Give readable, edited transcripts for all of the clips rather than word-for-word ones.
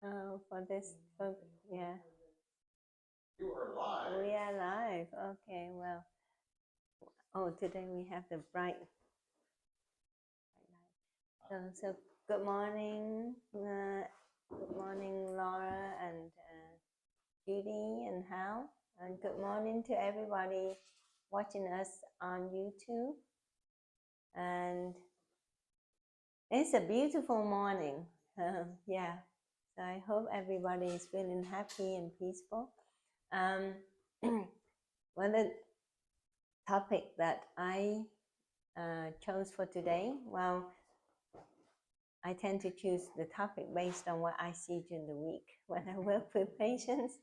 Oh, for this, yeah. You are live. We are live. Okay, well. Oh, today we have the bright light. So good morning. Good morning, Laura and Judy and Hal. And good morning to everybody watching us on YouTube. And it's a beautiful morning. Yeah. So I hope everybody is feeling happy and peaceful. Well, the topic that I chose for today, well, I tend to choose the topic based on what I see during the week when I work with patients.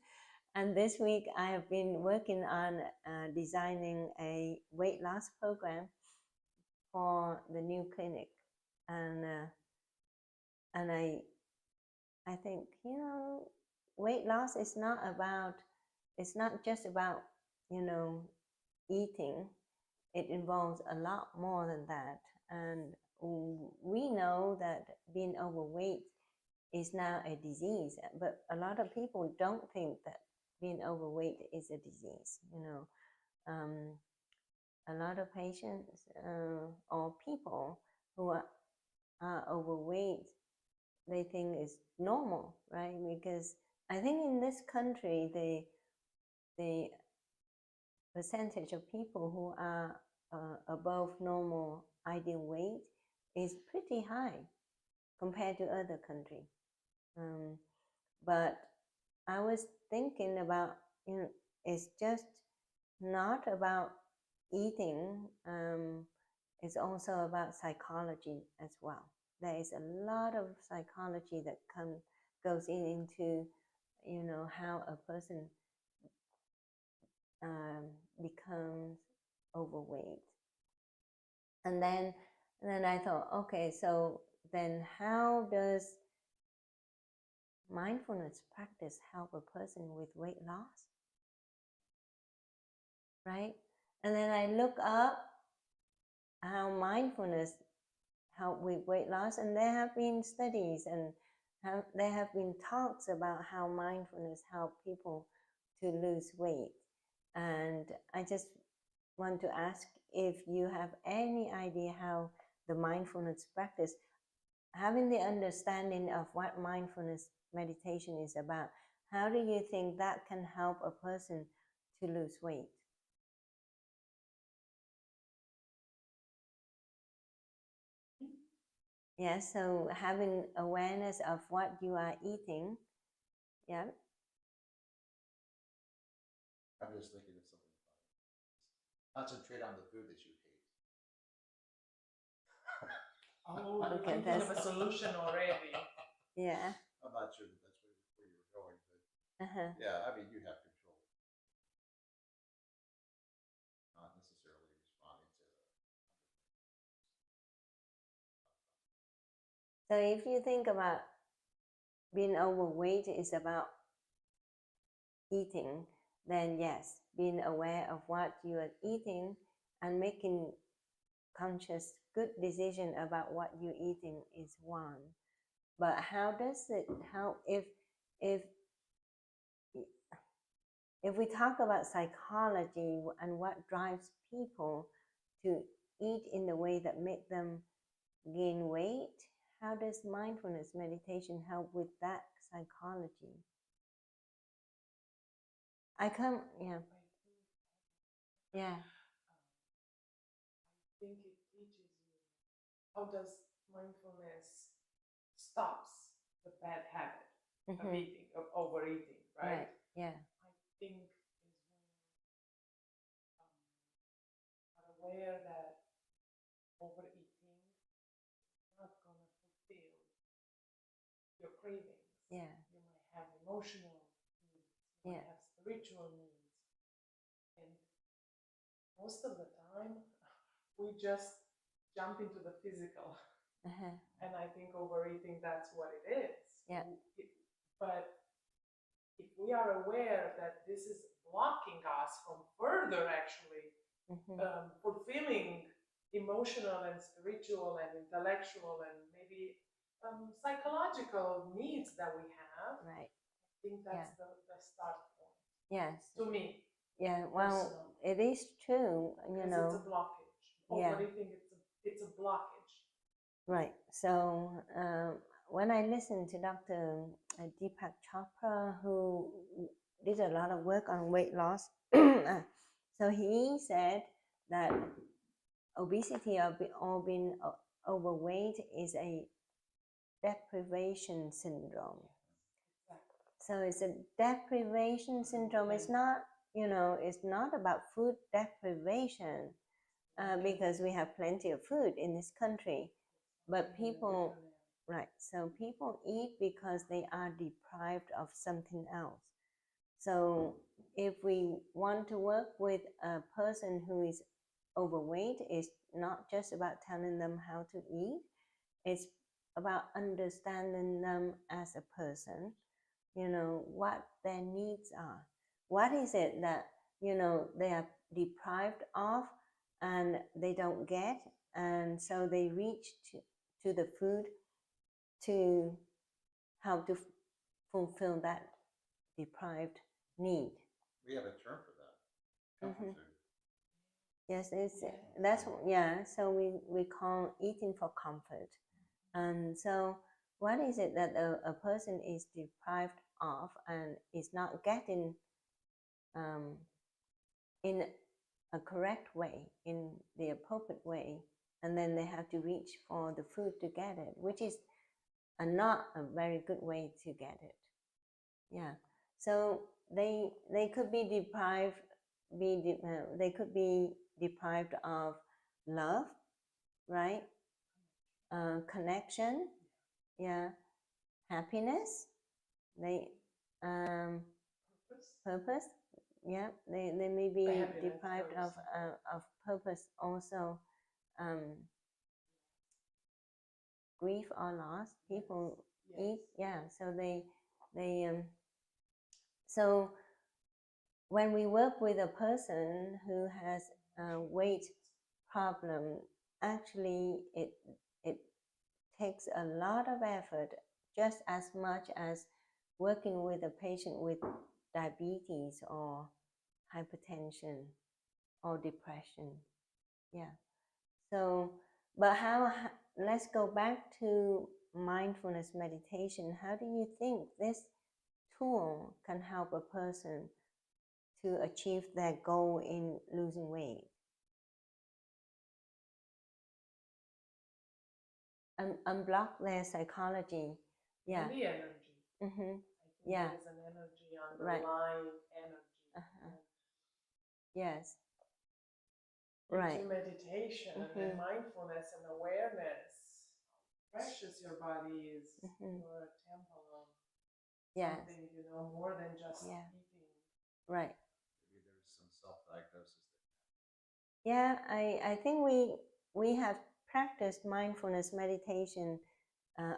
And this week I have been working on designing a weight loss program for the new clinic. And I think, weight loss is not just about, eating. It involves a lot more than that. And we know that being overweight is now a disease, but a lot of people don't think that being overweight is a disease. A lot of patients or people who are overweight, they think is normal, right? Because I think in this country, the percentage of people who are above normal ideal weight is pretty high compared to other countries. But I was thinking about, it's just not about eating. It's also about psychology as well. There is a lot of psychology that goes into, how a person becomes overweight. And then I thought, okay, so then how does mindfulness practice help a person with weight loss? Right? And then I look up how mindfulness help with weight loss, and there have been studies and there have been talks about how mindfulness help people to lose weight. And I just want to ask if you have any idea how the mindfulness practice, having the understanding of what mindfulness meditation is about, how do you think that can help a person to lose weight? Yeah, so having awareness of what you are eating. Yeah. I'm just thinking of something funny. Concentrate on the food that you hate. Oh, you're thinking of a solution already. Yeah. I'm not sure that that's where you were going, but yeah, I mean, you have control. Not necessarily responding to So if you think about being overweight is about eating, then yes, being aware of what you are eating and making conscious good decision about what you're eating is one. But how does it help if we talk about psychology and what drives people to eat in the way that make them gain weight? How does mindfulness meditation help with that psychology? Yeah. I think it teaches you how does mindfulness stops the bad habit of eating, of overeating, right? Yeah. I think is when are aware that overeating is not going to fulfill your cravings. Yeah. You might have emotional needs, you might have spiritual needs. And most of the time, we just jump into the physical. And I think overeating, that's what it is. Yeah. But if we are aware that this is blocking us from further actually fulfilling emotional and spiritual and intellectual and maybe psychological needs that we have. Right. I think that's the start point. Yes. To me. Yeah. Well, personal. it is true. You Because know. it's a blockage. Oh, Yeah. what do you think? It's a blockage. Right. So when I listened to Dr. Deepak Chopra, who did a lot of work on weight loss, so he said that obesity or being overweight is a deprivation syndrome. So it's a deprivation syndrome. It's not, it's not about food deprivation because we have plenty of food in this country. But people, right, so people eat because they are deprived of something else. So if we want to work with a person who is overweight, it's not just about telling them how to eat, it's about understanding them as a person, what their needs are. What is it that, they are deprived of and they don't get, and so they reach to the food to help to fulfill that deprived need. We have a term for that. Comfort food. Yes, so we call eating for comfort. And so what is it that a person is deprived of and is not getting in a correct way, in the appropriate way, and then they have to reach for the food to get it, which is not a very good way to get it. Yeah. So they could be deprived. They could be deprived of love, right? Connection, yeah, happiness. They purpose. Yeah, they may be deprived of purpose also. Grief or loss. People eat, yeah. So so when we work with a person who has a weight problem, actually it takes a lot of effort, just as much as working with a patient with diabetes or hypertension or depression. Yeah. So, but let's go back to mindfulness meditation. How do you think this tool can help a person to achieve their goal in losing weight? Unblock their psychology. Yeah. And the energy. Mm-hmm. Yeah. There's an energy, underlying energy. Yes. Right. Into meditation and mindfulness and awareness. Precious your body is. You're a temple of something, more than just eating. Right. Maybe there's some self-diagnosis. Yeah, I think we have practiced mindfulness meditation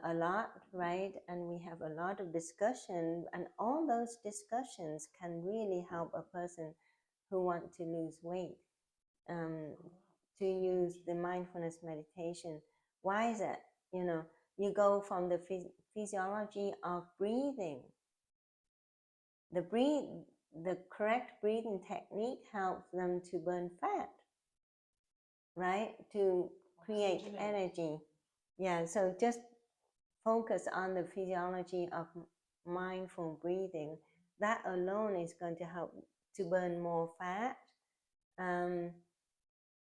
a lot, right? And we have a lot of discussion, and all those discussions can really help a person who wants to lose weight to use the mindfulness meditation. Why is it? You go from the physiology of breathing. The correct breathing technique helps them to burn fat, right? To create energy. Yeah, so just focus on the physiology of mindful breathing. That alone is going to help to burn more fat.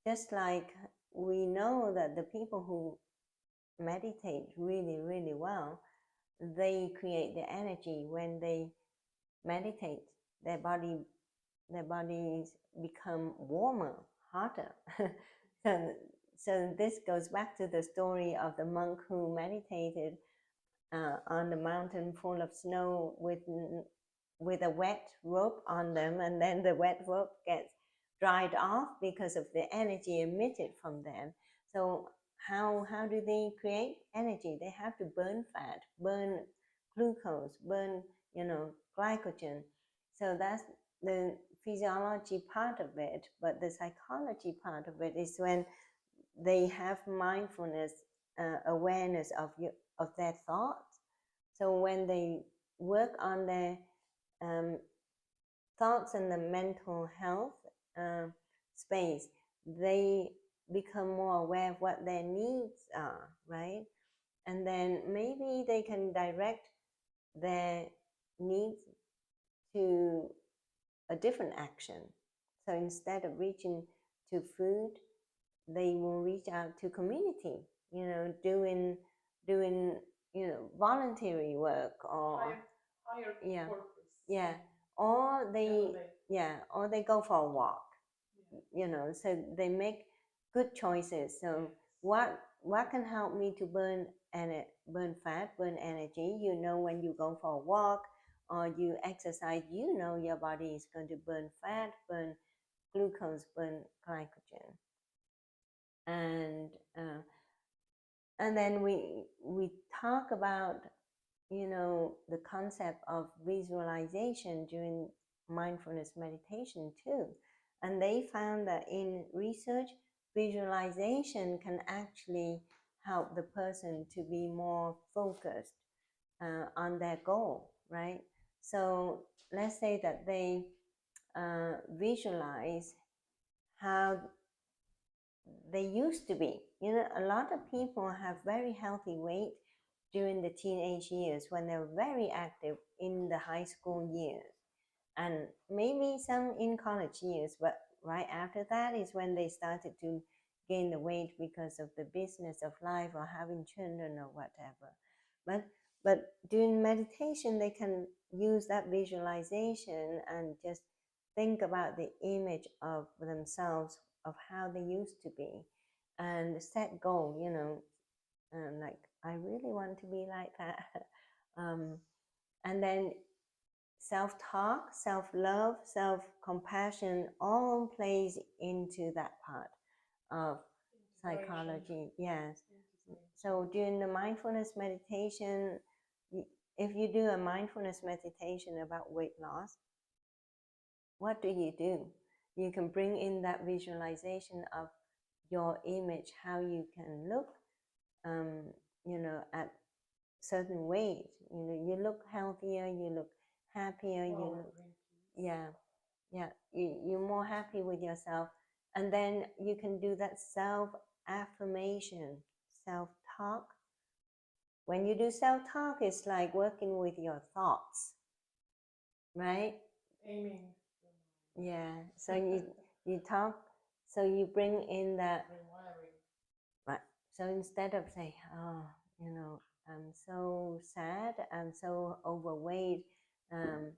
Just like we know that the people who meditate really, really well, they create the energy when they meditate. Their bodies become warmer, hotter. So this goes back to the story of the monk who meditated on the mountain full of snow with a wet rope on them, and then the wet rope gets dried off because of the energy emitted from them. So how do they create energy? They have to burn fat, burn glucose, burn glycogen. So that's the physiology part of it. But the psychology part of it is when they have mindfulness, awareness of of their thoughts. So when they work on their thoughts and the mental health space, they become more aware of what their needs are, right? And then maybe they can direct their needs to a different action. So instead of reaching to food, they will reach out to community, doing voluntary work or higher yeah, purpose. yeah, or they go for a walk, so they make good choices. So what can help me to burn fat, burn energy? When you go for a walk or you exercise, your body is going to burn fat, burn glucose, burn glycogen. And then we talk about the concept of visualization during mindfulness meditation too. And they found that in research, visualization can actually help the person to be more focused on their goal, right? So let's say that they visualize how they used to be. A lot of people have very healthy weight during the teenage years when they're very active in the high school years, and maybe some in college years, but right after that is when they started to gain the weight because of the business of life or having children or whatever. But during meditation, they can use that visualization and just think about the image of themselves, of how they used to be, and set goal, and like, I really want to be like that. And then self-talk, self-love, self-compassion all plays into that part of psychology. Yes. So during the mindfulness meditation, if you do a mindfulness meditation about weight loss, what do? You can bring in that visualization of your image, how you can look, at certain ways. You look healthier, you look happier, you're more happy with yourself. And then you can do that self-affirmation, self-talk. When you do self-talk, it's like working with your thoughts, right? Aiming. Yeah. So you talk, so you bring in that. Right. So instead of saying, oh, I'm so sad, I'm so overweight, I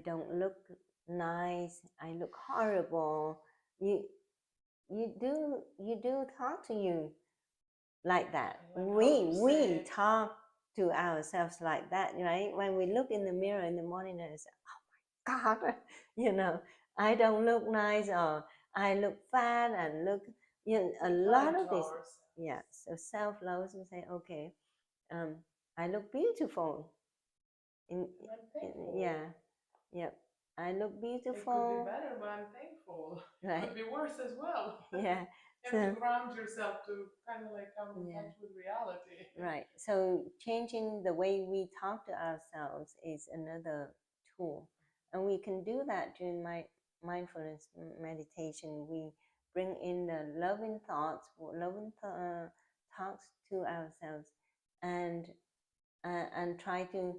don't look nice, I look horrible. You do talk to you like that. We talk to ourselves like that, right? When we look in the mirror in the morning and say, oh my God, I don't look nice, or I look fat and look, a lot of this. Yeah. So self-love, and say, okay, I look beautiful. Yeah. I look beautiful. It could be better, but I'm thankful. Right. It could be worse as well. Yeah. You have to ground yourself to kind of like come in touch with reality. Right. So changing the way we talk to ourselves is another tool. And we can do that during my mindfulness meditation. We bring in the loving thoughts, talks to ourselves, and try to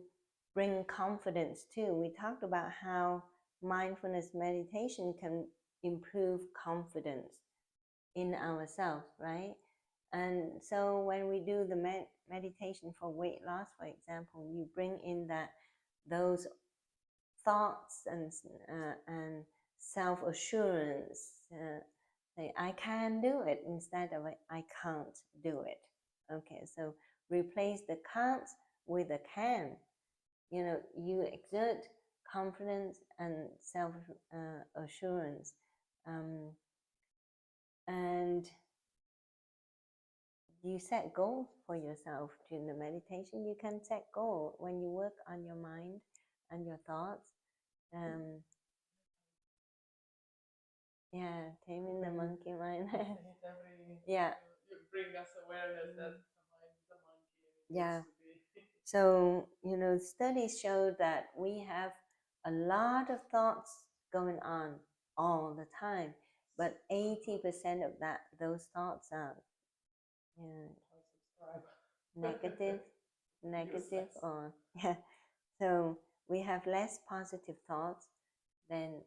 bring confidence too. We talked about how mindfulness meditation can improve confidence in ourselves, right? And so when we do the meditation for weight loss, for example, you bring in those thoughts and self-assurance. Say, I can do it, instead of I can't do it. Okay, so replace the can't with a can. You exert confidence and self-assurance. And you set goals for yourself during the meditation. You can set goals when you work on your mind and your thoughts. Taming the monkey mind. You bring us awareness that Yeah. to be. So, studies show that we have a lot of thoughts going on all the time, but 80% of those thoughts are, negative, Useless. or yeah. So we have less positive thoughts than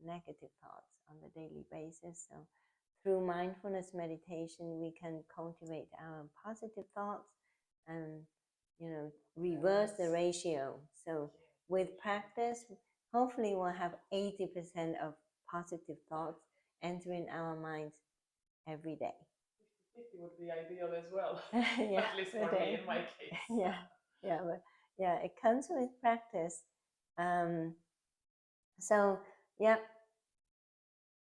negative thoughts on a daily basis. So through mindfulness meditation, we can cultivate our positive thoughts and reverse the ratio. So with practice, hopefully we'll have 80% of positive thoughts entering our minds every day. 50-50 would be ideal as well. Yeah, At least for me, in my case. yeah, it comes with practice. So yeah,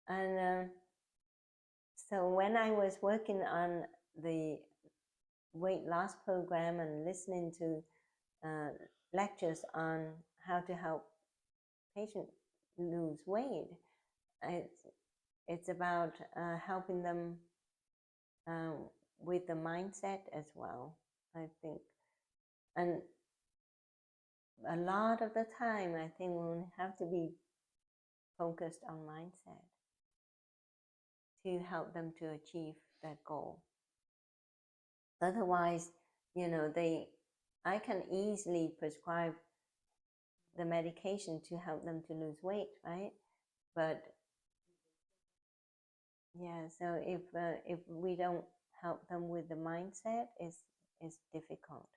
and so when I was working on the weight loss program and listening to lectures on how to help patients lose weight, it's about helping them with the mindset as well, I think. And a lot of the time, I think we'll have to be focused on mindset to help them to achieve that goal. Otherwise, I can easily prescribe the medication to help them to lose weight, right? But yeah, so if we don't help them with the mindset, it's difficult.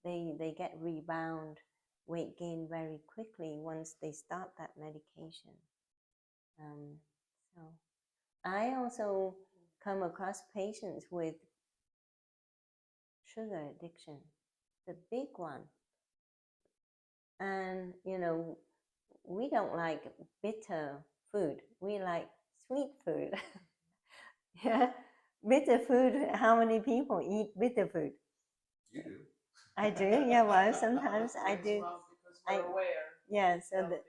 They get rebound weight gain very quickly once they start that medication. So I also come across patients with sugar addiction, the big one. And we don't like bitter food. We like sweet food. Yeah, bitter food. How many people eat bitter food? You do. I do. Yeah, well, sometimes I do. Well, because we're aware. Yeah, so the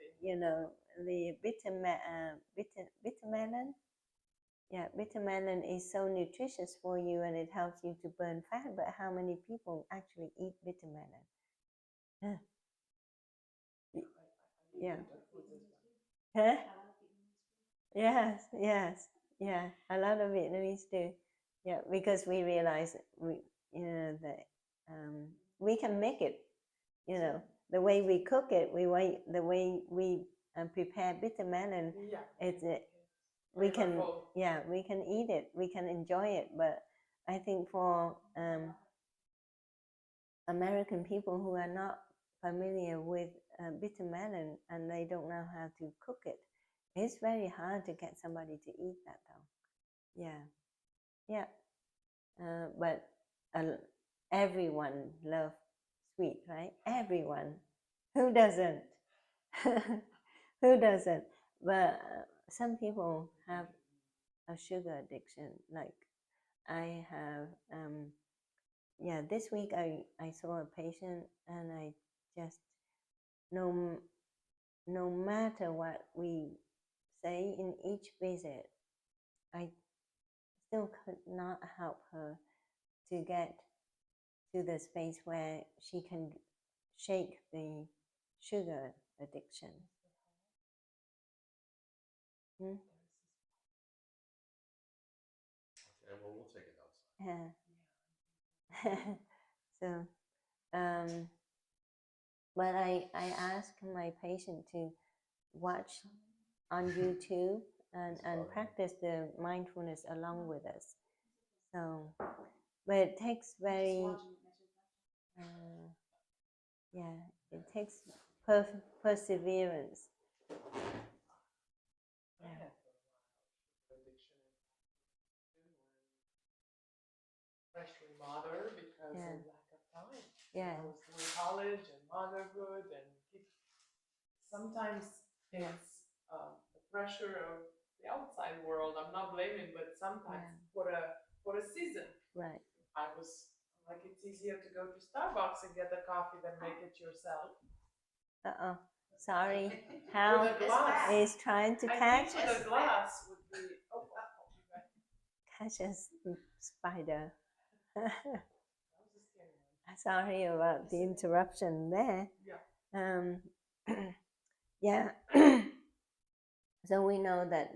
bitter melon. Yeah, bitter melon is so nutritious for you and it helps you to burn fat. But how many people actually eat bitter melon? Yeah. Huh? Yes, yeah. A lot of Vietnamese do. Yeah, because we realize that we can make it. The way we cook it, the way we prepare bitter melon. We can eat it, we can enjoy it. But I think for American people who are not familiar with bitter melon and they don't know how to cook it, it's very hard to get somebody to eat that though. Yeah. But everyone loves sweet, right? Everyone. Who doesn't? Who doesn't? But some people have a sugar addiction. Like I have, this week I saw a patient and I just, no matter what we say in each visit, I still could not help her to get to the space where she can shake the sugar addiction. Okay, well, we'll take it outside. Yeah. So, but I ask my patient to watch on YouTube and practice the mindfulness along with us. So, but it takes it takes perseverance. Yeah. Freshly mother because of lack of time. Yeah. I was doing college and motherhood and sometimes it's the pressure of the outside world. I'm not blaming, but sometimes what a season. Right. I was like, it's easier to go to Starbucks and get a coffee than make it yourself. Uh-oh. Sorry. Hal With a glass. is trying to catch I think with a glass would be catch a spider. Sorry about the interruption there. Yeah. Yeah. So we know that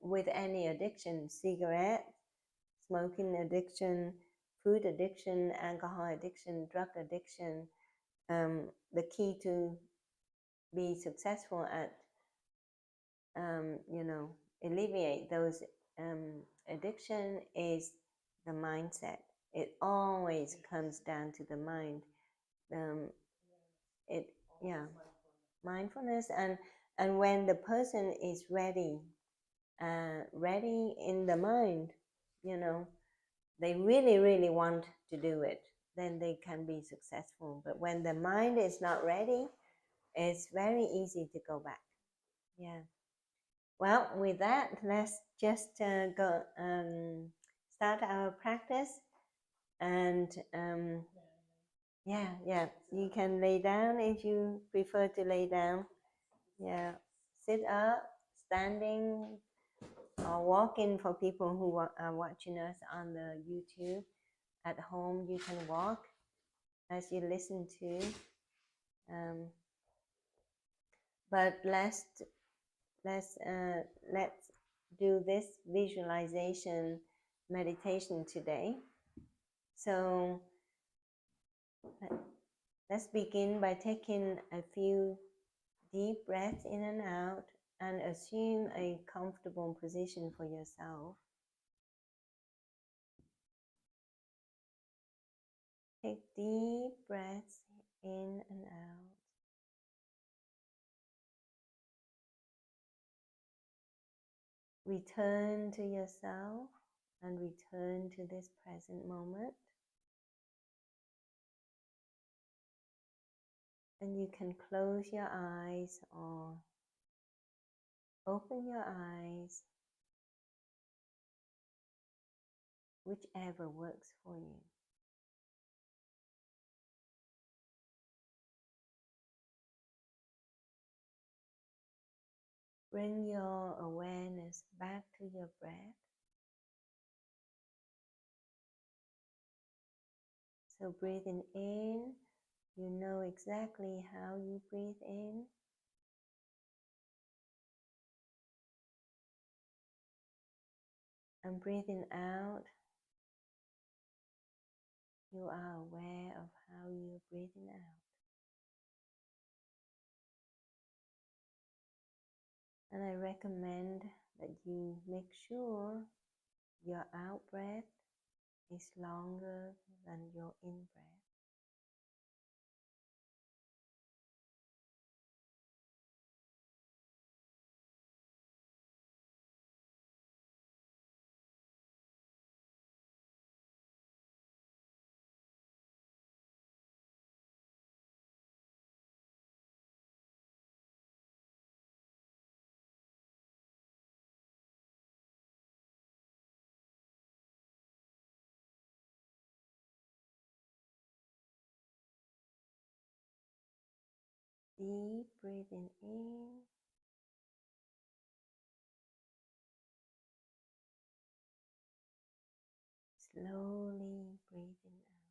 with any addiction, cigarette, smoking addiction, food addiction, alcohol addiction, drug addiction, the key to be successful at, alleviate those addiction is the mindset. It always comes down to the mind. Mindfulness, and when the person is ready in the mind, they really want to do it, then they can be successful. But when the mind is not ready, it's very easy to go back. Yeah. Well, with that, let's just go start our practice. And you can lay down if you prefer to lay down. Yeah, sit up, standing, or walking for people who are watching us on the YouTube. At home, you can walk as you listen to. But let's do this visualization meditation today. So let's begin by taking a few deep breaths in and out, and assume a comfortable position for yourself. Take deep breaths in and out. Return to yourself and return to this present moment. And you can close your eyes or open your eyes, whichever works for you. Bring your awareness back to your breath. So breathing in, you know exactly how you breathe in. And breathing out, you are aware of how you're breathing out. And I recommend that you make sure your out breath is longer than your in breath. Deep breathing in, slowly breathing out.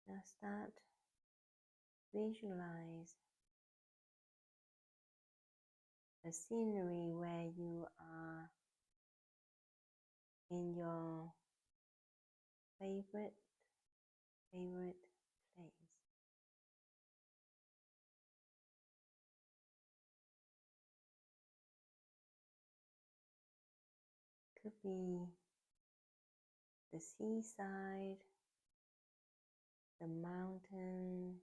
Now start visualize a scenery where you are in your favorite place. Could be the seaside, the mountain,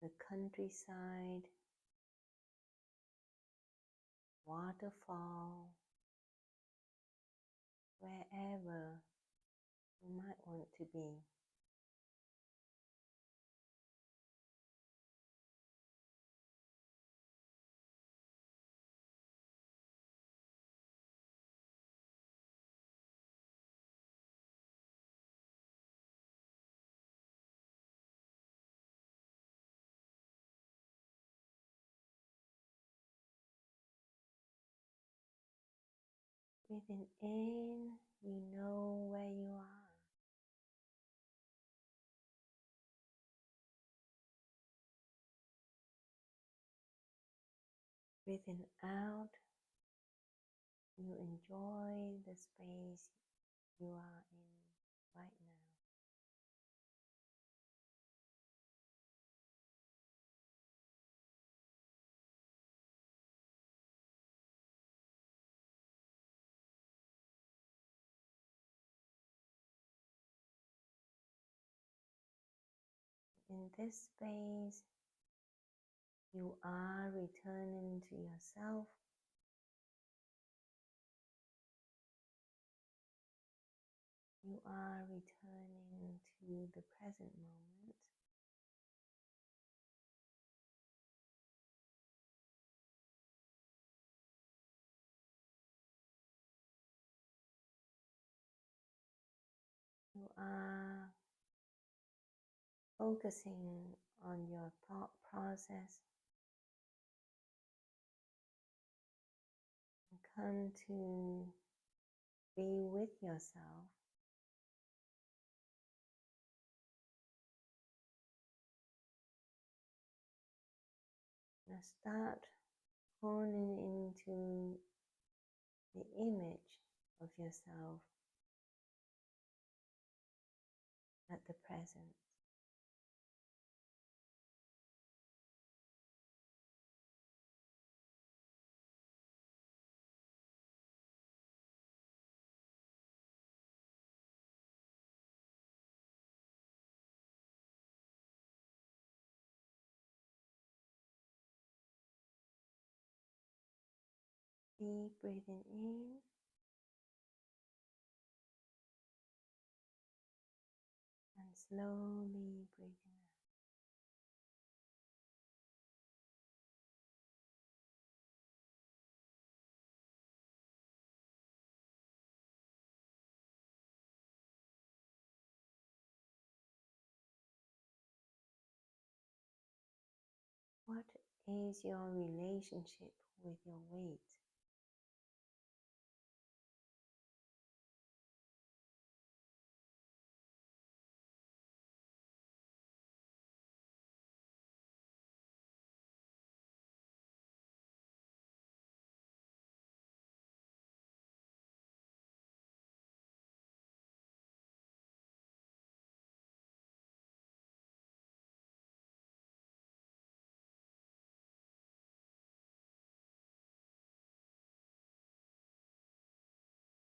the countryside, waterfall, wherever you might want to be. Breathing in, you know where you are. Breathing out, you enjoy the space you are in right now. In this space, you are returning to yourself. You are returning to the present moment. You are focusing on your thought process and come to be with yourself. Now start honing into the image of yourself at the present. Deep breathing in and slowly breathing out. What is your relationship with your weight?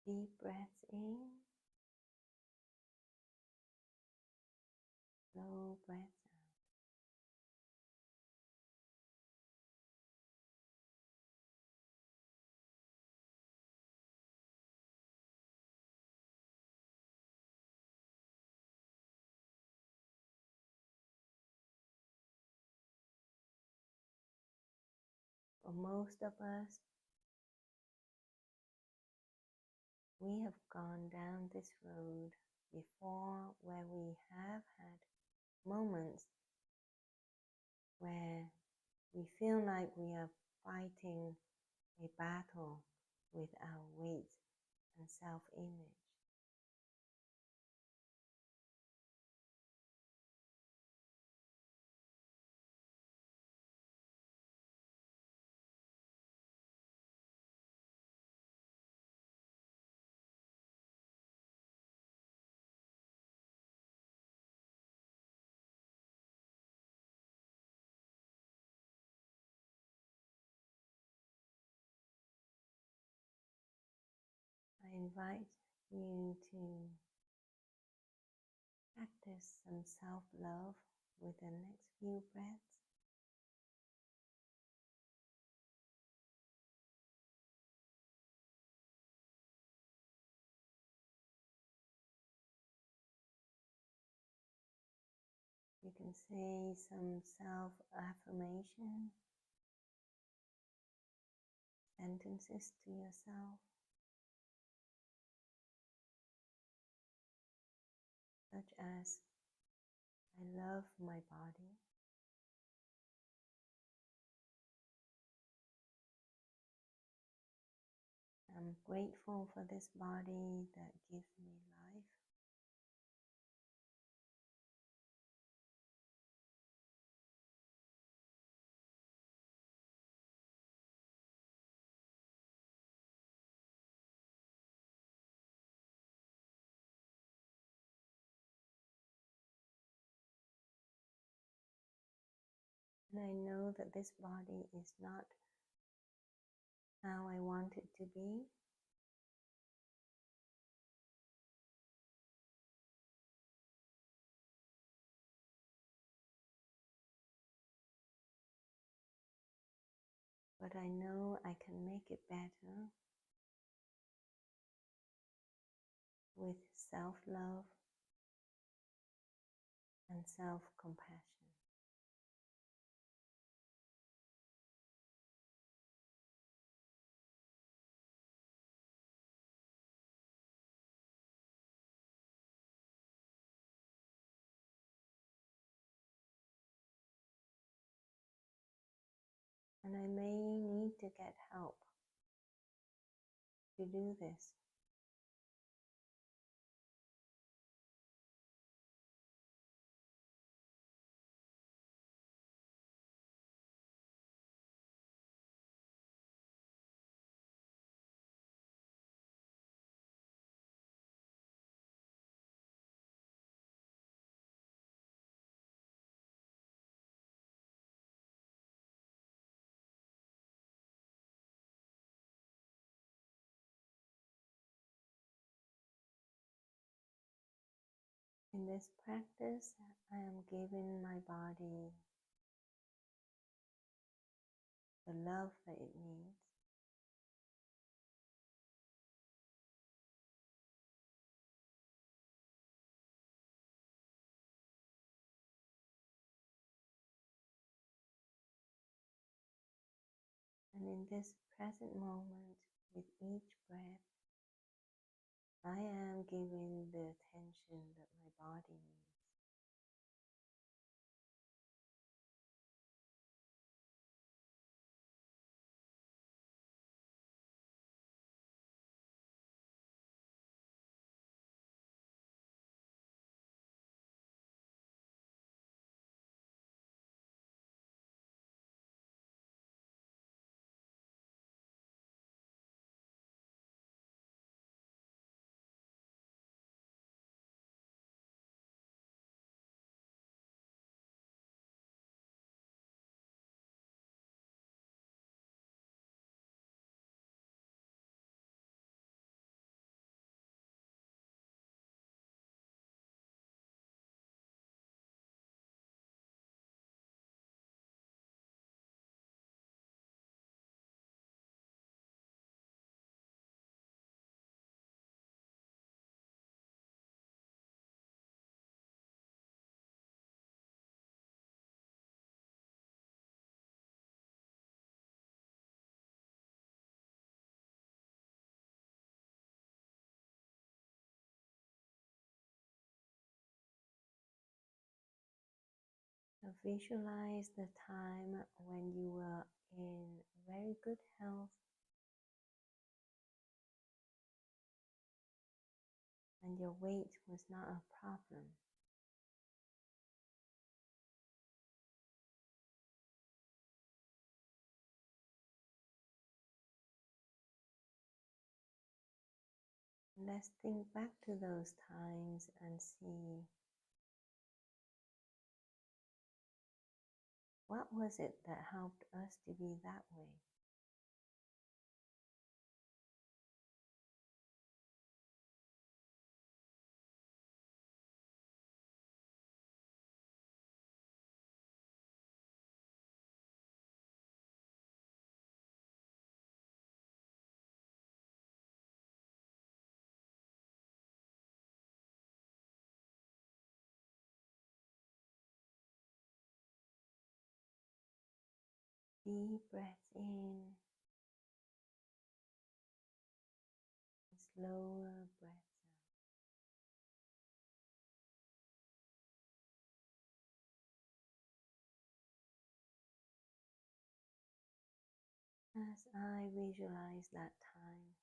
Deep breaths in, slow breaths out. For most of us, we have gone down this road before where we have had moments where we feel like we are fighting a battle with our weight and self-image. I invite you to practice some self-love with the next few breaths. You can say some self-affirmation sentences to yourself, such as, I love my body. I'm grateful for this body that gives me life. And I know that this body is not how I want it to be. But I know I can make it better with self-love and self-compassion. And I may need to get help to do this. In this practice, I am giving my body the love that it needs. And in this present moment, with each breath, I am giving the attention that my body needs. So visualize the time when you were in very good health and your weight was not a problem. Let's think back to those times and see what was it that helped us to be that way. Deep breaths in, slower breaths out. As I visualize that time,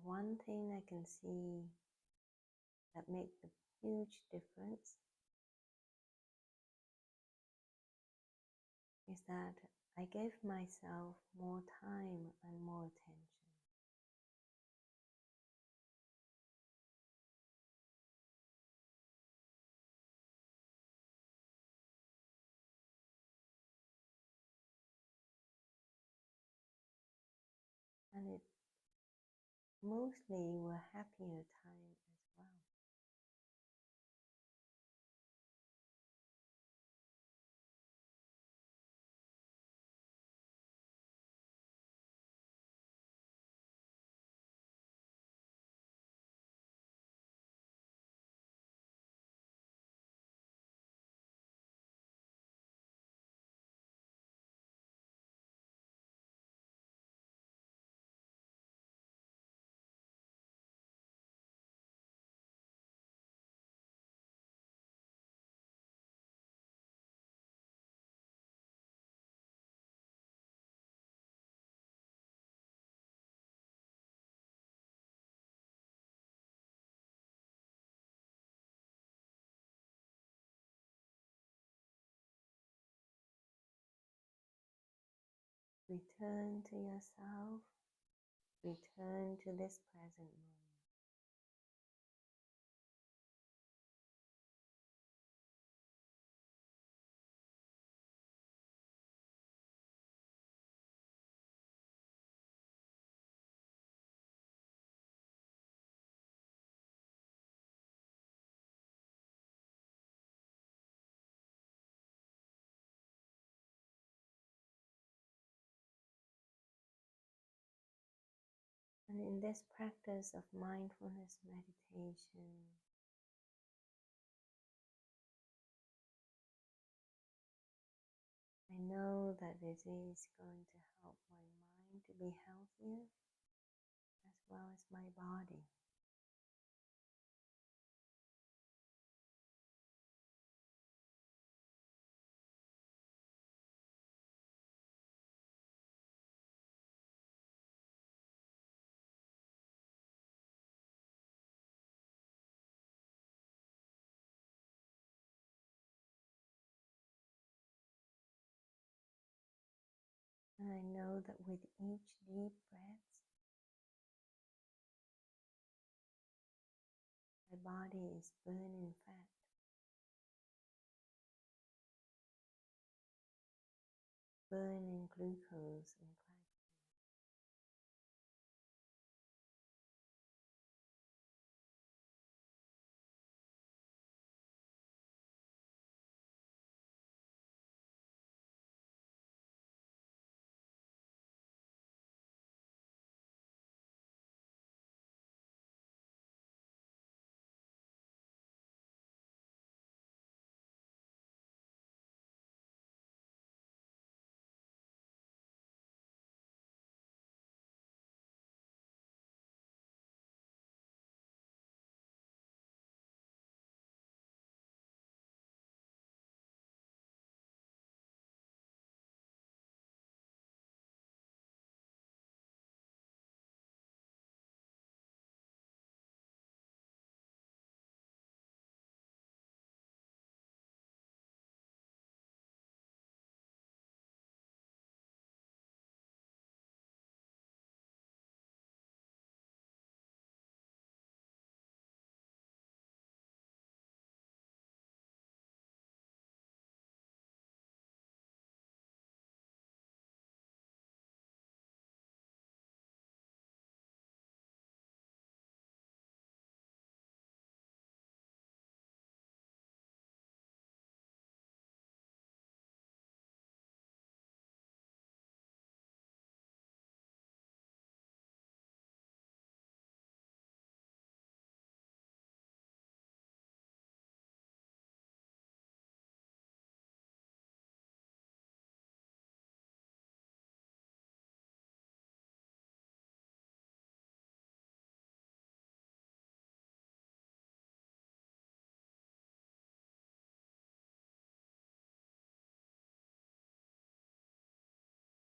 one thing I can see that makes a huge difference is that I gave myself more time and more attention. And it mostly were happier time as well. Return to yourself, return to this present moment. And in this practice of mindfulness meditation, I know that it is going to help my mind to be healthier as well as my body. And I know that with each deep breath, my body is burning fat, burning glucose and glycogen.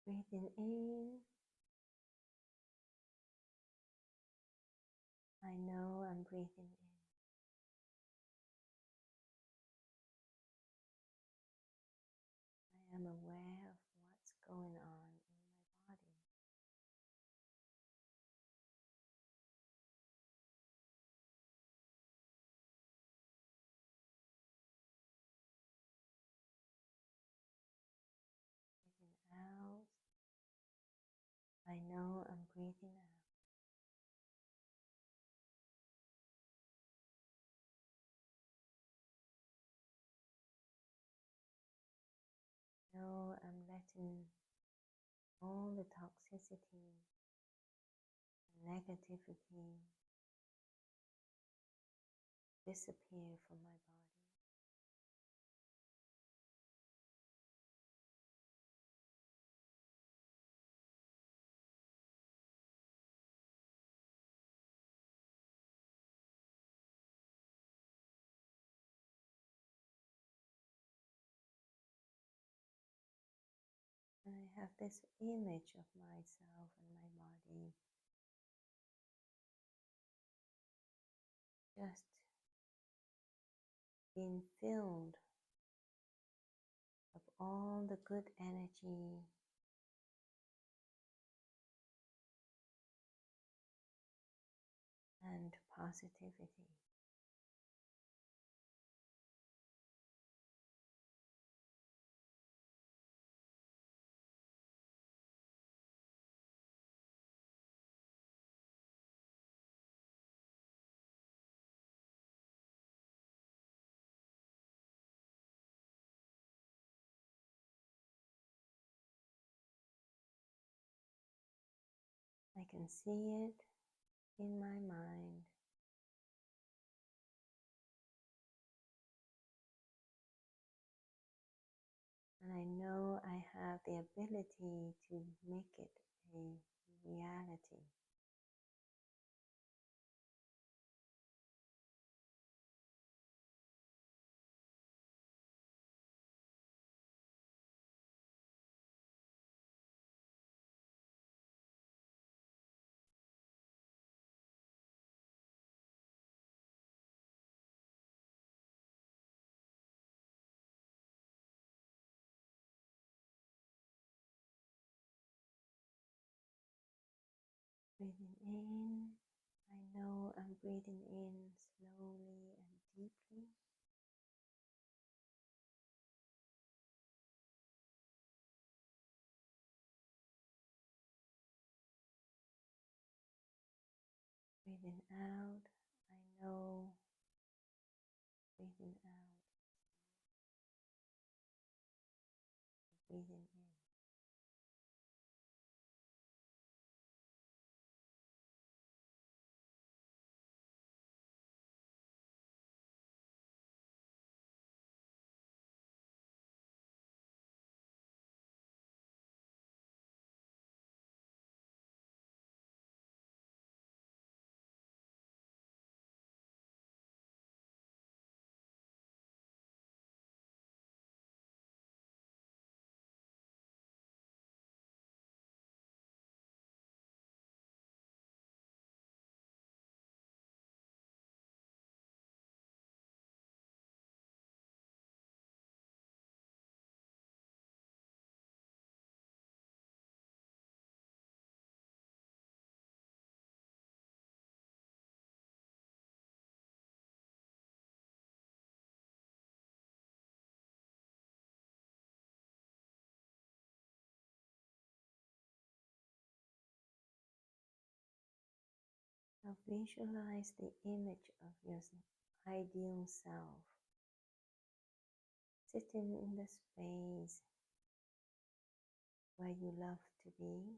Breathing in I know I'm breathing in. I am aware of what's going on in my body. Breathing out. I know I'm breathing out. I know I'm letting all the toxicity and negativity disappear from my body. And I have this image of myself and my body just being filled of all the good energy and positivity. I can see it in my mind. And I know I have the ability to make it a reality. Breathing in, I know I'm breathing in slowly and deeply. Breathing out, I know breathing out, breathing in. Now visualize the image of your ideal self sitting in the space where you love to be.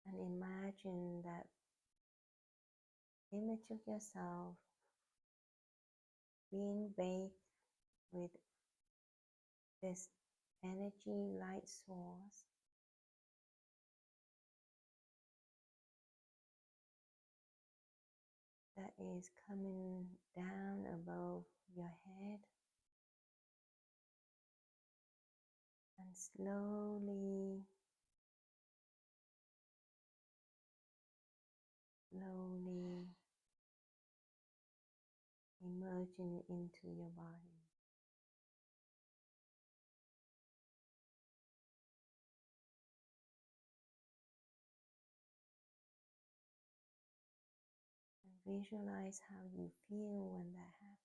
And imagine that image of yourself being bathed with this energy light source that is coming down above your head and slowly merging into your body. And visualize how you feel when that happens.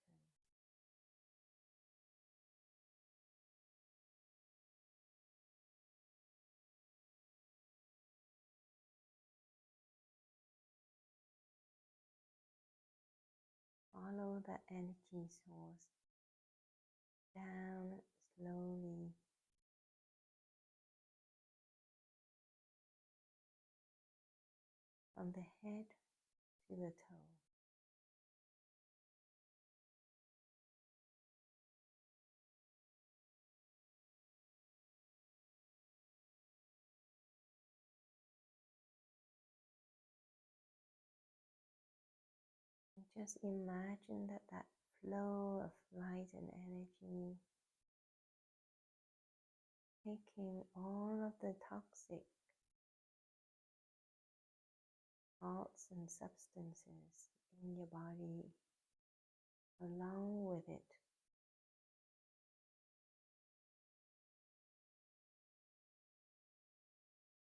Follow the energy source down slowly from the head to the toe. And just imagine that flow of light and energy taking all of the toxic thoughts and substances in your body along with it.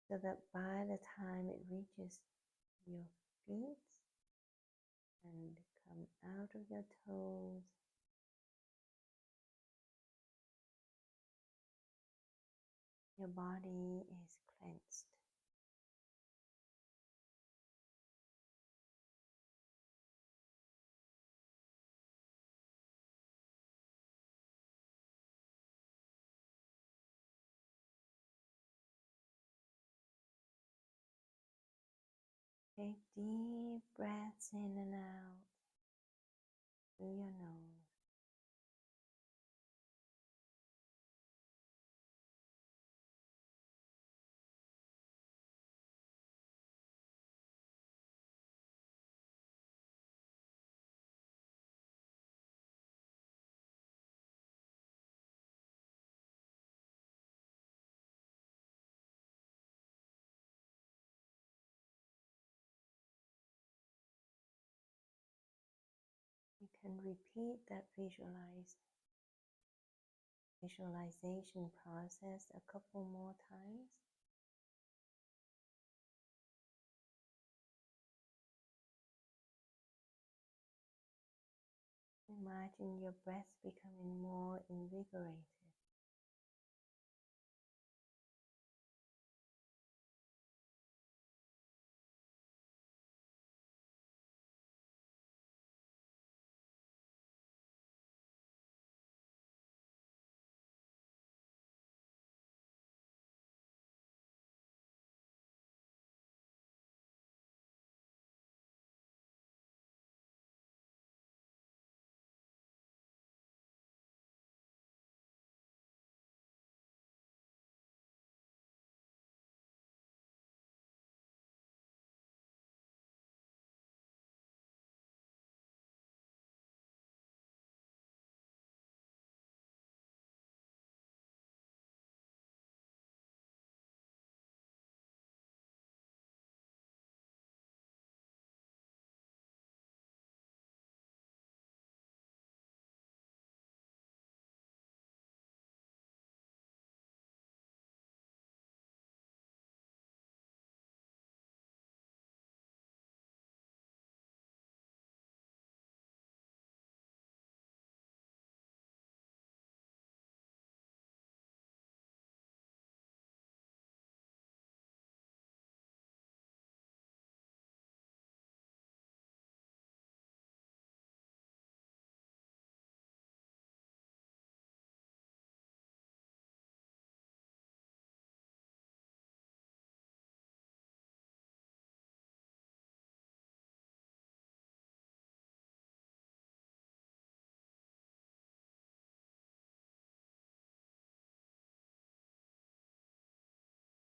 So that by the time it reaches your feet and come out of your toes, your body is cleansed. Take deep breaths in and out through your nose. You can repeat that visualization process a couple more times. Imagine your breath becoming more invigorated.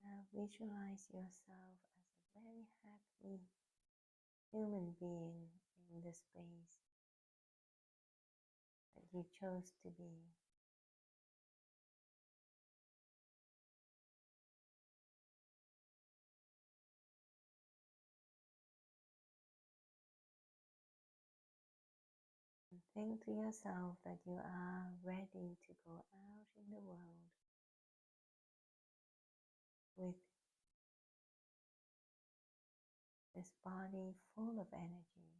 Now visualize yourself as a very happy human being in the space that you chose to be. And Think to yourself that you are ready to go out in the world with this body full of energy,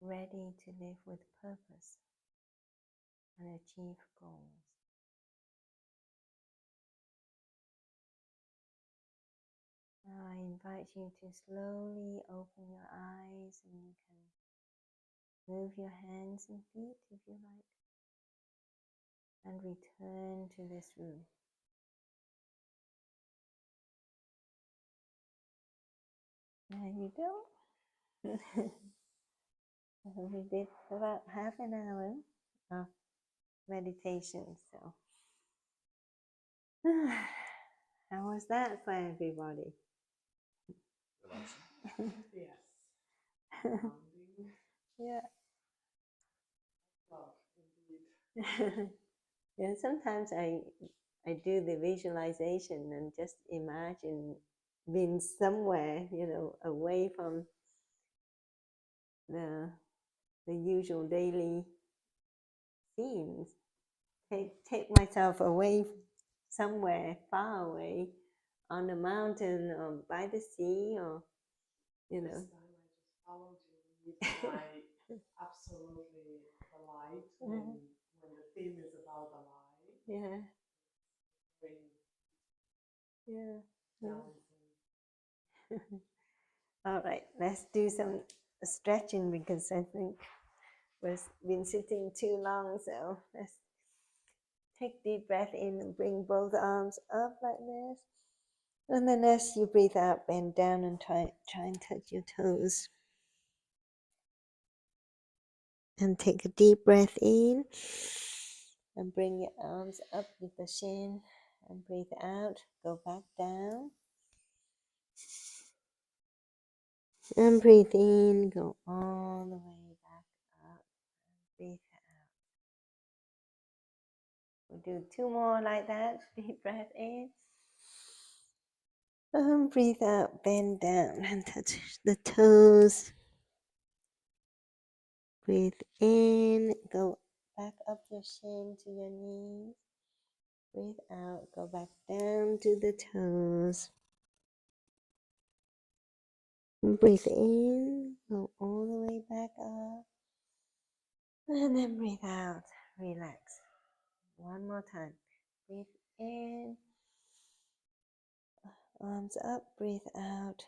ready to live with purpose and achieve goals. Now I invite you to slowly open your eyes, and you can move your hands and feet if you like, and return to this room. There you go. We did about half an hour of meditation, so how was that for everybody? Relaxing. Yes. Grounding. Yeah. Love, indeed. Yeah, sometimes I do the visualization and just imagine being somewhere, away from the usual daily scenes. Take myself away somewhere far away on a mountain or by the sea, or This time I just followed you. I absolutely the light when the theme is about the light. Yeah. Very Yeah. balancing. All right, let's do some stretching because I think we've been sitting too long. So let's take deep breath in and bring both arms up like this. And then as you breathe out, bend down and try and touch your toes. And take a deep breath in and bring your arms up with the shin, and breathe out, go back down. And breathe in, go all the way back up, and breathe out. We'll do 2 more like that. Deep breath in. And breathe out, bend down and touch the toes. Breathe in, go back up your shin to your knees. Breathe out, go back down to the toes. Breathe in, go all the way back up. And then breathe out, relax. One more time. Breathe in, arms up, breathe out.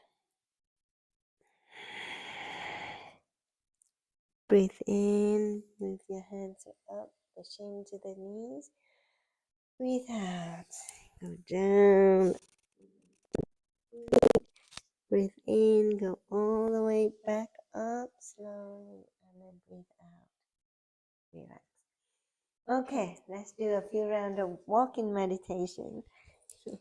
Breathe in, move your hands up, the shin to the knees. Breathe out, go down. Breathe in, go all the way back up slowly, and then breathe out. Relax. Okay, let's do a few rounds of walking meditation. Okay.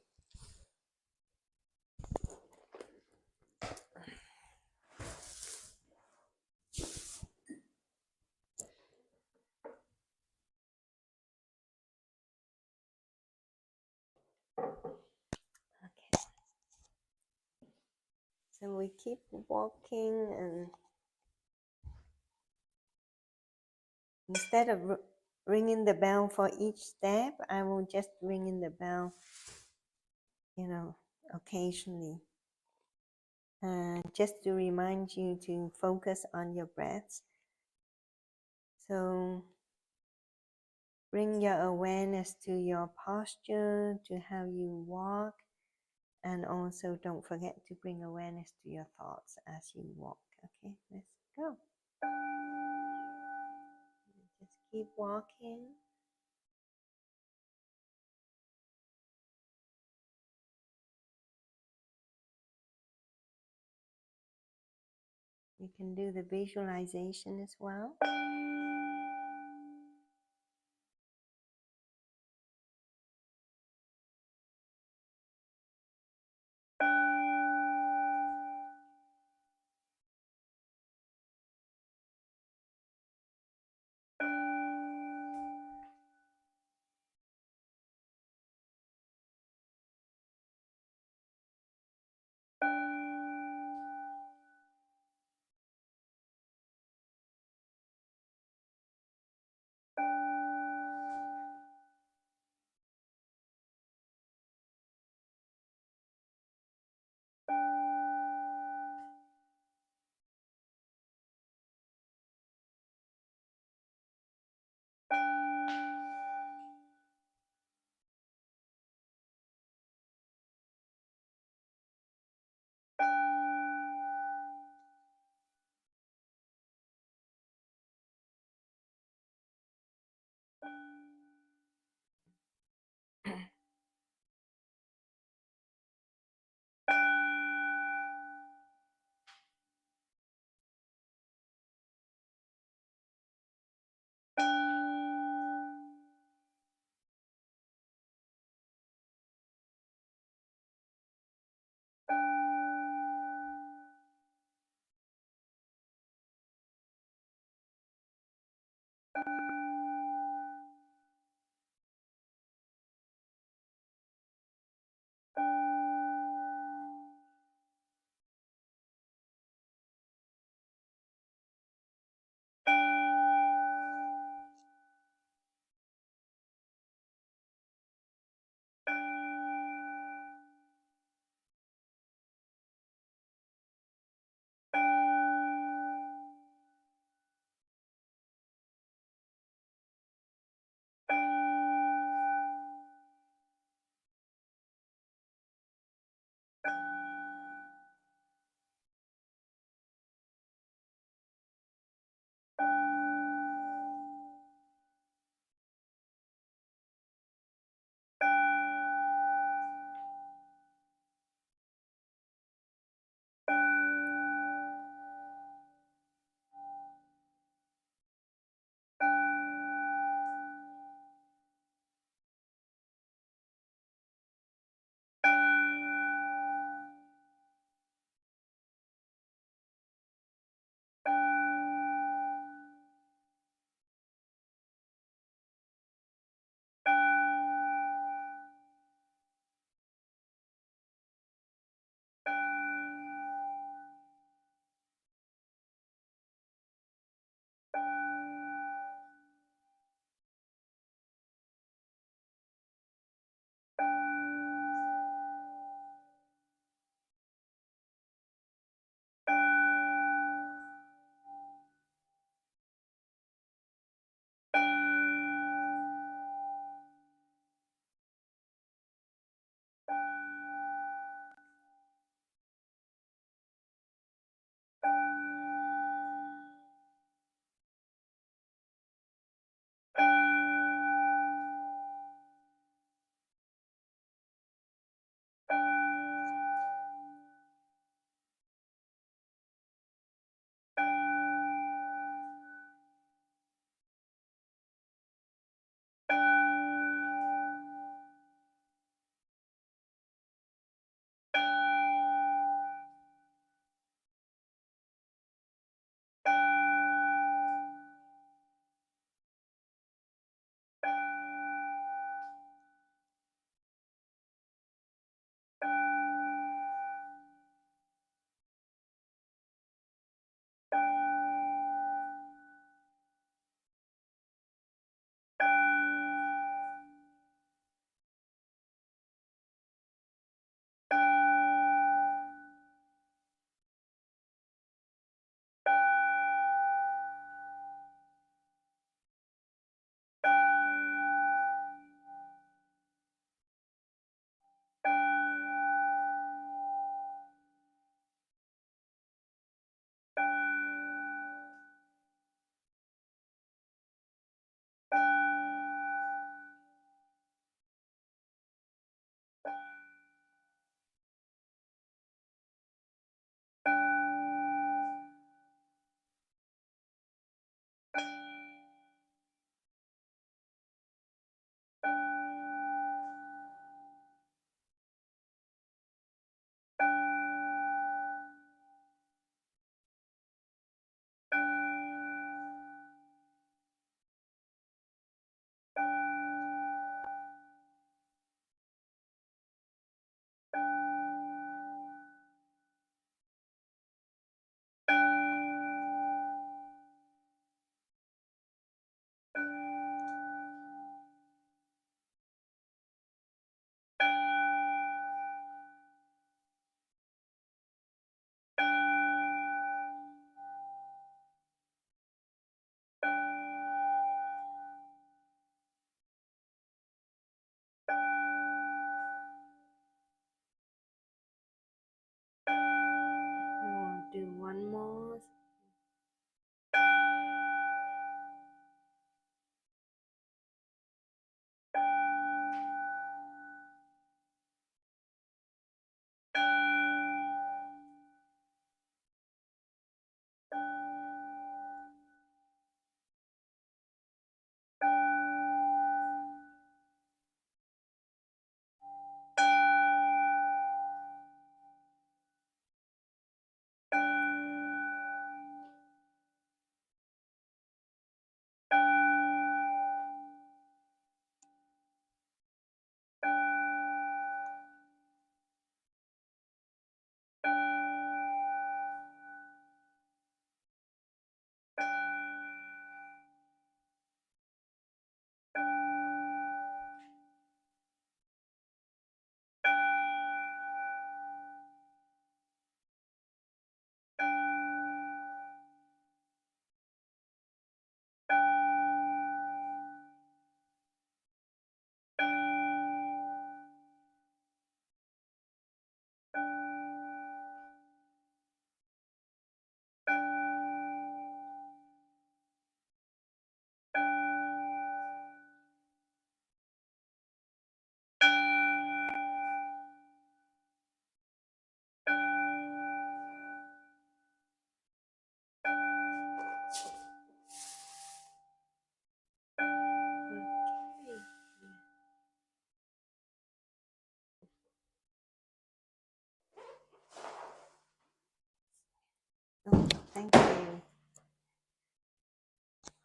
So we keep walking, and instead of ringing the bell for each step, I will just ring in the bell, occasionally. Just to remind you to focus on your breaths. So bring your awareness to your posture, to how you walk, and also don't forget to bring awareness to your thoughts as you walk. Okay, let's go. Just keep walking. You can do the visualization as well.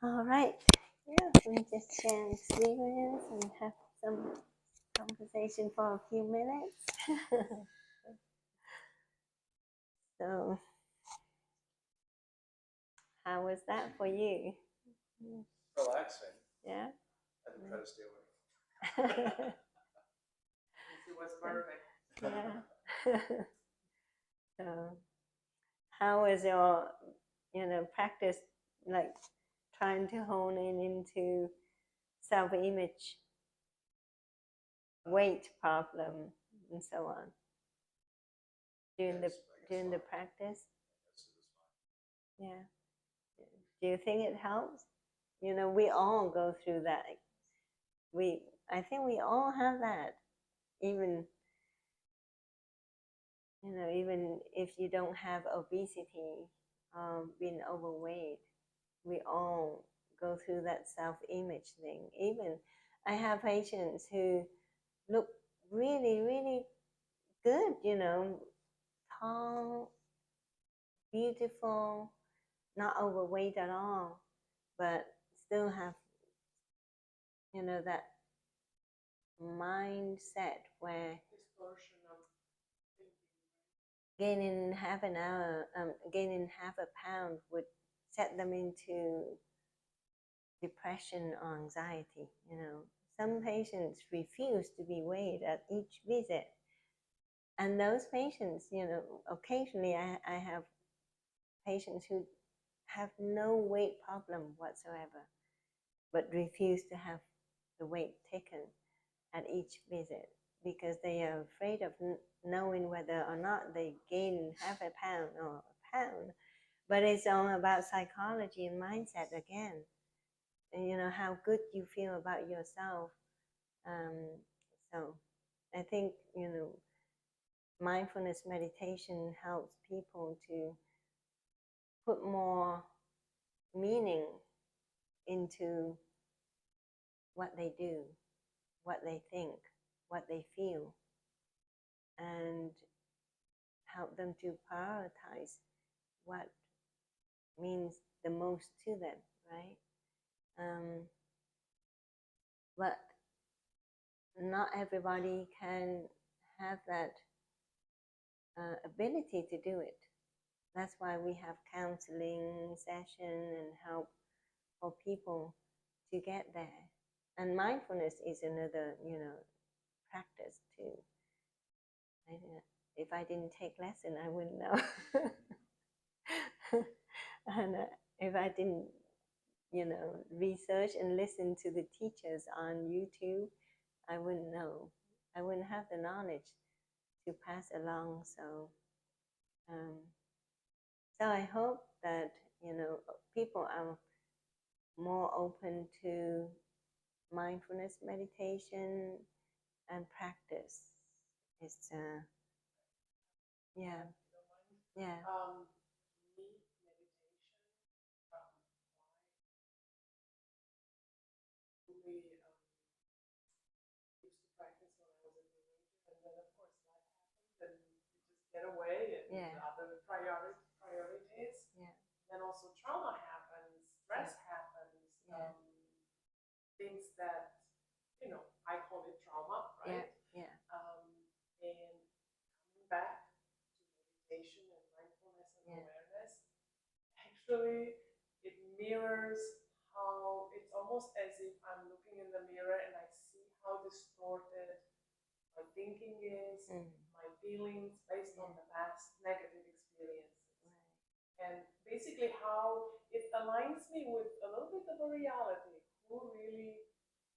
All right. Yeah, we just share experience and have some conversation for a few minutes. So, how was that for you? Relaxing. Yeah. I had to try to stay away. It was perfect. Yeah. So, how was your, practice, like trying to hone in into self-image, weight problem, and so on during Yes, the practice? Yes, it was fine. Yeah. Do you think it helps? We all go through that. I think we all have that. Even even if you don't have obesity, being overweight, we all go through that self-image thing. Even I have patients who look really, really good, tall, beautiful, not overweight at all, but still have, that mindset where Distortion of thinking. gaining gaining half a pound would set them into depression or anxiety. Some patients refuse to be weighed at each visit, and those patients, occasionally I have patients who have no weight problem whatsoever, but refuse to have the weight taken at each visit because they are afraid of knowing whether or not they gain half a pound or a pound. But it's all about psychology and mindset again. And how good you feel about yourself. So I think mindfulness meditation helps people to put more meaning into what they do, what they think, what they feel, and help them to prioritize what means the most to them, right? But not everybody can have that ability to do it. That's why we have counseling session and help for people to get there. And mindfulness is another, practice too. If I didn't take lesson, I wouldn't know. And if I didn't, research and listen to the teachers on YouTube, I wouldn't know. I wouldn't have the knowledge to pass along. So I hope that people are more open to mindfulness meditation and practice. It's yeah, yeah, Me, meditation, really used to practice when I was a teenager, and then of course life happened, and you just get away, and yeah, other priorities. yeah, Then also trauma happens, stress happens, yeah, things that I call it trauma, yeah, right? yeah, And coming back to meditation and mindfulness and yeah, awareness, actually, it mirrors how it's almost as if I'm looking in the mirror and I see how distorted my thinking is, my feelings based on the past negative experiences. right, And basically how it aligns me with a little bit of a reality,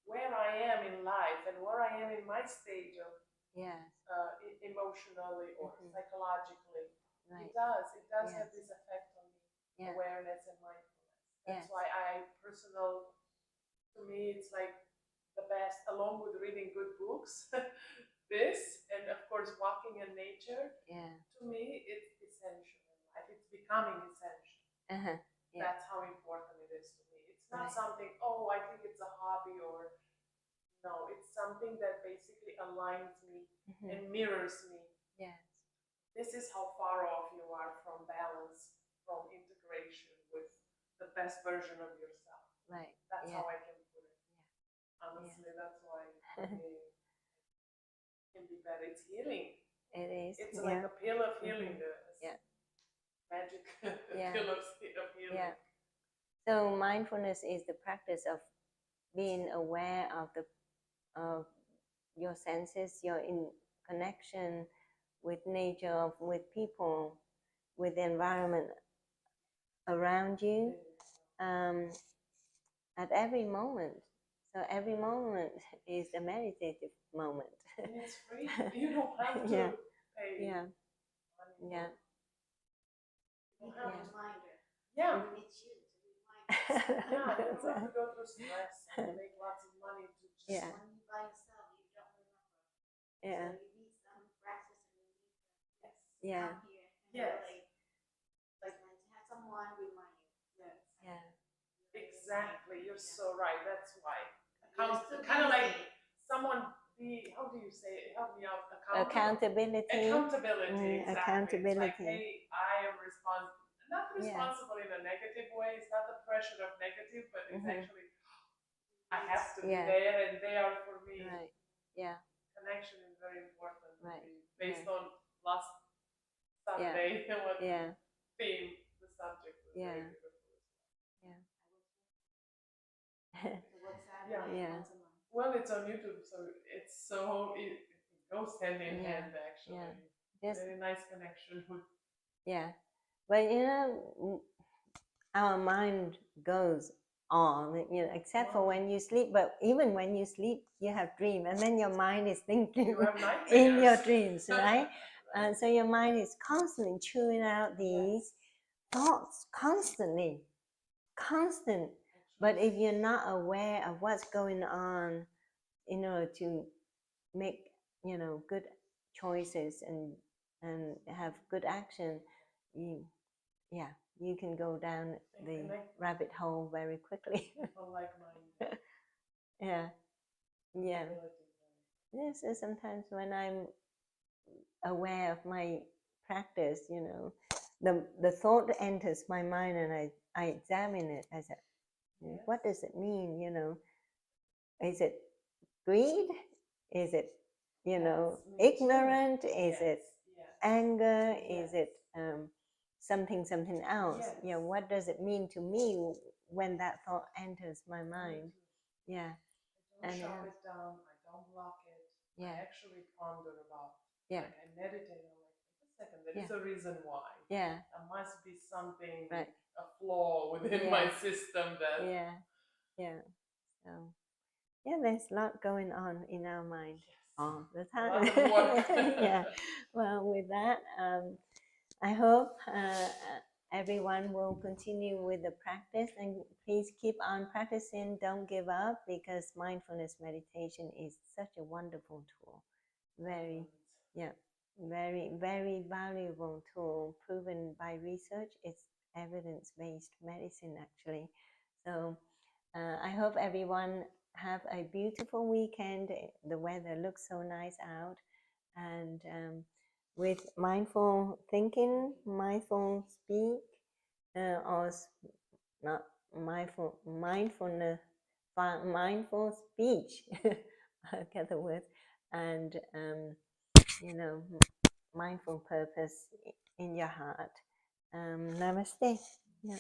where I am in life and where I am in my stage of yes, emotionally or psychologically. right, It does yes, have this effect on me, yeah, awareness and mindfulness. That's yes, why to me, it's like the best, along with reading good books, this, and of course, walking in nature, yeah, to me, it's essential in life. It's becoming essential. yeah, That's how important it is to me. It's not right, something, oh, I think it's a hobby, or no, it's something that basically aligns me and mirrors me. yes, This is how far off you are from balance, from integration with the best version of yourself. Right. That's Yeah. how I can put it. Honestly, that's why it can be better. It's healing. It is. It's Yeah. like a pill of healing. Yeah. Magic Yeah. pill of healing. Yeah. So mindfulness is the practice of being aware of your senses, you're in connection with nature, with people, with the environment around you, at every moment. So every moment is a meditative moment. And it's free. You don't have to Yeah. pay. Yeah. Money. Yeah. You have a reminder. Yeah. It's you to remind yourself. Yeah, you don't have to go through stress and make lots of money to just. Yeah. When you by yourself, you don't remember. Yeah. So you need some practice and you need to Yeah. come here and Yes. like to have someone remind you. Yes. Yeah. Exactly. You're so right. That's why. You're still Kind of like busy. someone be, how do you say it? Help me out. Accountability. Exactly. Accountability. It's like, hey, I am responsible. Not responsible in a negative way. It's not the pressure of negative, but it's actually I have to be there and they are for me. Right. Yeah. Connection is very important. Right. Based on last Saturday, what theme the subject was very beautiful. Yeah. Well, it's on YouTube, so it goes hand in hand actually. Just, very nice connection. Yeah, but our mind goes on, except for when you sleep. But even when you sleep, you have dream, and then your mind is thinking You have nightmares. in your dreams, right? And so your mind is constantly chewing out these thoughts, constant. But if you're not aware of what's going on, in order to make good choices and have good action, you can go down the rabbit hole very quickly. People like mine. Yeah. This is sometimes when I'm aware of my practice, the thought enters my mind and I examine it. I said, what does it mean? Is it greed? Is it, ignorant? Is it anger? Is it something else? What does it mean to me when that thought enters my mind? Yeah. I don't shut it down. I don't block it. I actually ponder about. Like I meditate. I'm like, wait a second. There is a reason why. Yeah. There must be something, a flaw within my system that. Yeah. So. Yeah, there's a lot going on in our mind all the time. Yeah. Well, with that, I hope everyone will continue with the practice, and please keep on practicing. Don't give up, because mindfulness meditation is such a wonderful tool. Very, very valuable tool, proven by research. It's evidence-based medicine, actually. So I hope everyone have a beautiful weekend. The weather looks so nice out, and with mindful thinking, mindful speak, or not mindfulness, mindful speech. I get the words, and mindful purpose in your heart. Namaste. Yeah.